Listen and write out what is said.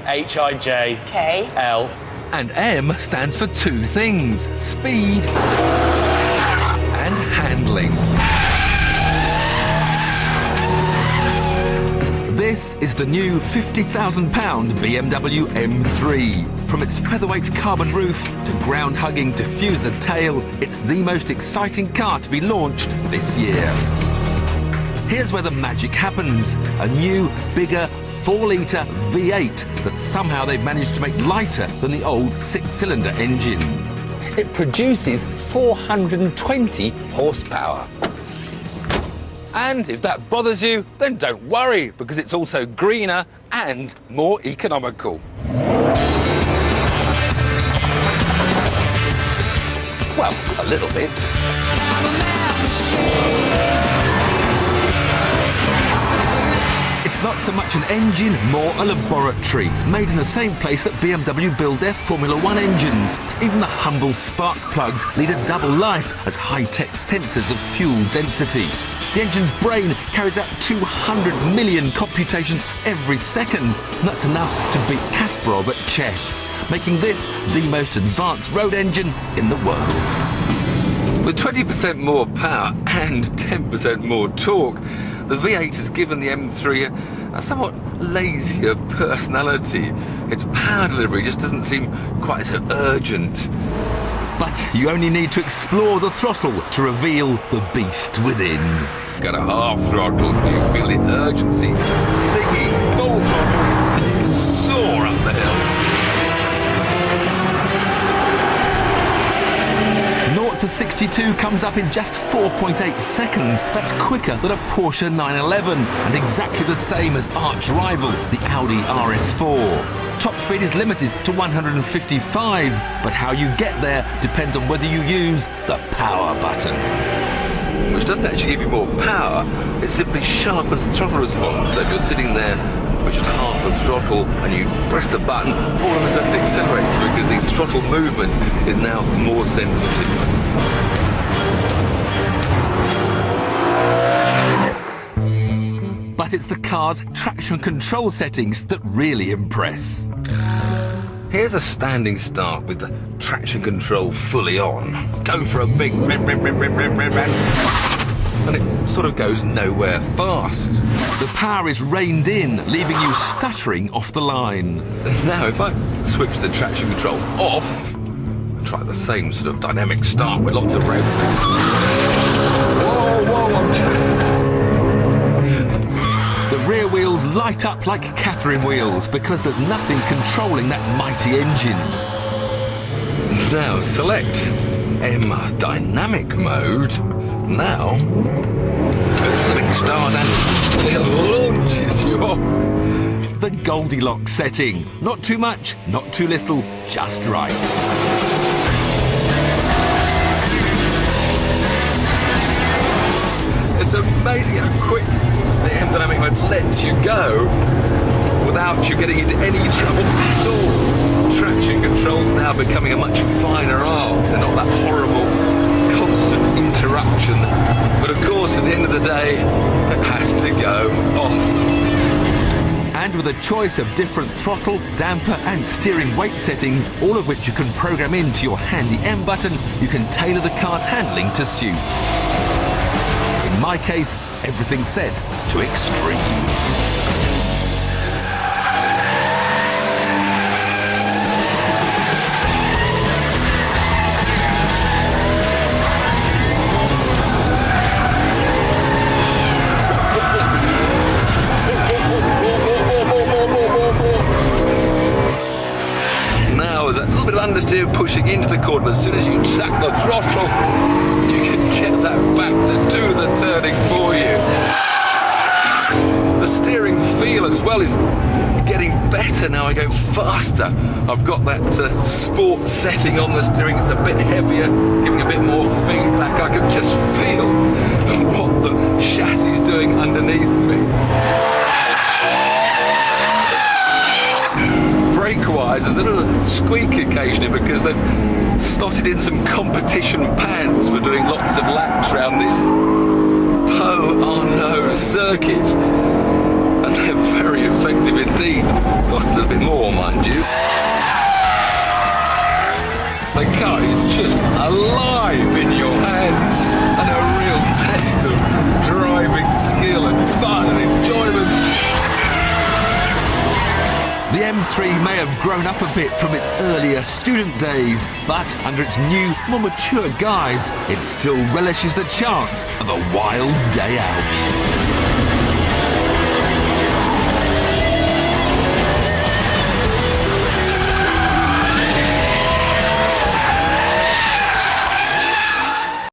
H-I-J-K-L. And M stands for two things: speed and handling. This is the new £50,000 BMW M3. From its featherweight carbon roof to ground-hugging diffuser tail, it's the most exciting car to be launched this year. Here's where the magic happens. A new, bigger, 4-litre V8 that somehow they've managed to make lighter than the old 6-cylinder engine. It produces 420 horsepower. And if that bothers you, then don't worry, because it's also greener and more economical. Well, a little bit. It's not so much an engine, more a laboratory, made in the same place that BMW build their Formula One engines. Even the humble spark plugs lead a double life as high-tech sensors of fuel density. The engine's brain carries out 200 million computations every second, and that's enough to beat Kasparov at chess, making this the most advanced road engine in the world. With 20% more power and 10% more torque, the V8 has given the M3 a somewhat lazier personality. Its power delivery just doesn't seem quite so urgent. But you only need to explore the throttle to reveal the beast within. Got a half throttle so you feel the urgency. Singing, full throttle, you soar up the hill. 0 to 62 comes up in just 4.8 seconds. That's quicker than a Porsche 911 and exactly the same as arch rival, the Audi RS4. Top speed is limited to 155, but how you get there depends on whether you use the power button. Which doesn't actually give you more power, it simply sharpens the throttle response. So if you're sitting there with just half the throttle and you press the button, all of a sudden it accelerates because the throttle movement is now more sensitive. But it's the car's traction control settings that really impress. Here's a standing start with the traction control fully on. Go for a big and it sort of goes nowhere fast. The power is reined in, leaving you stuttering off the line. Now if I switch the traction control off, try the same sort of dynamic start with lots of rev. The rear wheels light up like Catherine wheels because there's nothing controlling that mighty engine. Now select M dynamic mode. Now the big start and it launches you off. The Goldilocks setting. Not too much, not too little, just right. It's amazing how quick the M dynamic mode lets you go without you getting into any trouble at all. Traction control's now becoming a much finer art. They're not that horrible constant interruption. But of course, at the end of the day, it has to go off. And with a choice of different throttle, damper and steering weight settings, all of which you can program into your handy M button, you can tailor the car's handling to suit. In my case, everything's set to extreme. Understeer pushing into the corner, but as soon as you tap the throttle, you can get that back to do the turning for you. The steering feel as well is getting better now. I go faster. I've got that sport setting on the steering. It's a bit heavier, giving a bit more feedback. I can just feel what the chassis is doing underneath me. Brake-wise, there's a little squeak occasionally because they've slotted in some competition pads for doing lots of laps around this Pau-Arnaud circuit, and they're very effective indeed. Cost a little bit more, just alive in your hands, and a real test of driving skill and fun and enjoyment. The M3 may have grown up a bit from its earlier student days, but under its new, more mature guise, it still relishes the chance of a wild day out.